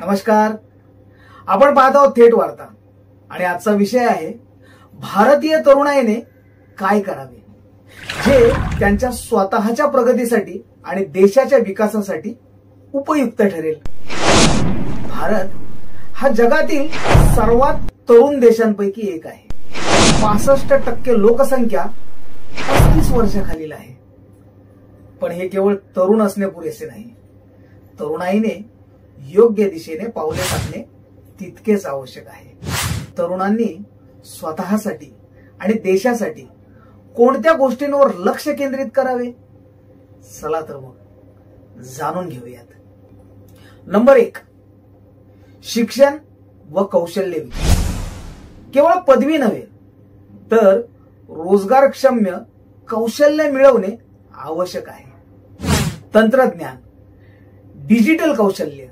नमस्कार. आपण पाहत आहोत थेट वार्ता आणि आजचा विषय आहे भारतीय तरुणाईने काय करावे जे त्यांच्या स्वतःच्या प्रगतीसाठी आणि देशाच्या विकासासाठी उपयुक्त ठरेल. भारत हा जगातील सर्वात तरुण देशांपैकी एक आहे. 65% लोकसंख्या 35 वर्षाखालील आहे. पण हे केवळ तरुण असणे पुरेसे नाही. तरुणाईने योग्य दिशेने पावले टाकणे तितकेच आवश्यक आहे. तरुणांनी स्वतःसाठी आणि देशासाठी कोणत्या गोष्टींवर लक्ष केंद्रित करावे? चला तर मग जाणून घेऊयात. नंबर 1, शिक्षण व कौशल्य विकास. केवळ पदवी नव्हे तर रोजगारक्षम्य कौशल्य मिळवणे आवश्यक आहे. तंत्रज्ञान, डिजिटल कौशल्य,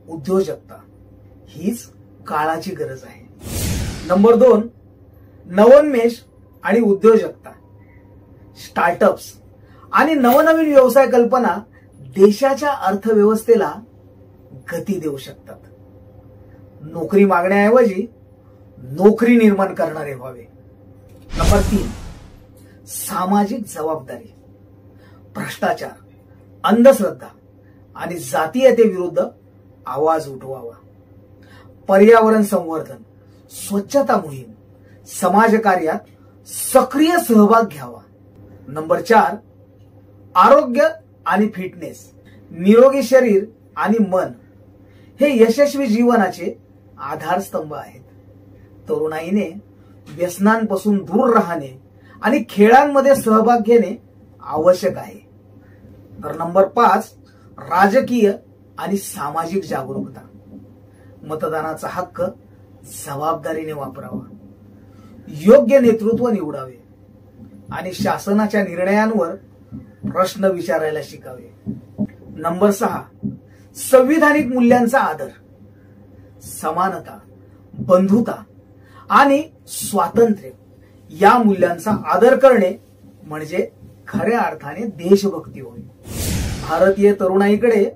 उद्योजकता हीच काळाची गरज आहे. नंबर 2, नवोन्मेष आणि उद्योजकता. स्टार्टअप्स आणि नवनवीन व्यवसाय कल्पना देशाच्या अर्थव्यवस्थेला गती देऊ शकतात. नोकरी मागण्याऐवजी नोकरी निर्माण करणारे व्हावे. नंबर 3, सामाजिक जबाबदारी. भ्रष्टाचार, अंधश्रद्धा आणि जातीयतेविरुद्ध आवाज उठवावा. पर्यावरण संवर्धन, स्वच्छता मोहीम, समाजकार्यात सक्रिय सहभाग घ्यावा. नंबर 4, आरोग्य आणि फिटनेस. निरोगी शरीर आणि मन हे यशस्वी जीवनाचे आधारस्तंभ आहेत. तरुणाईने व्यसनांपासून दूर राहणे आणि खेळांमध्ये सहभाग घेणे आवश्यक आहे. तर नंबर 5, राजकीय आणि सामाजिक जागरूकता. मतदानाचा हक्क जबाबदारीने वापरावा. योग्य नेतृत्व निवडावे आणि शासनाच्या निर्णयांवर प्रश्न विचारायला शिकावे. नंबर 6, संविधानिक मूल्यांचा आदर. समानता, बंधुता आणि स्वातंत्र्य या मूल्यांचा आदर करणे म्हणजे खऱ्या अर्थाने देशभक्ती होय. भारतीय तरुणाईकडे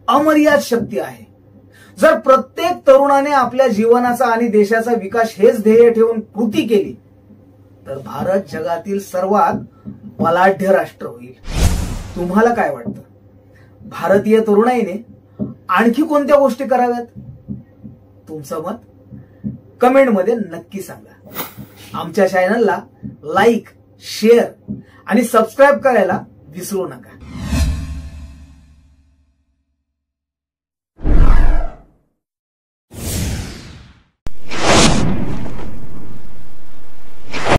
अमर्याद शक्ती आहे. जर प्रत्येक तरुणाने आपल्या जीवनाचा आणि देशाचा विकास हेच ध्येय ठेवून कृती केली तर भारत जगातील सर्वात बलाढ्य राष्ट्र होईल. तुम्हाला काय वाटतं? भारतीय तरुणाईने आणखी कोणत्या गोष्टी कराव्यात? तुमचं मत कमेंटमध्ये नक्की सांगा. आमच्या चॅनलला लाईक, शेअर आणि सबस्क्राईब करायला विसरू नका.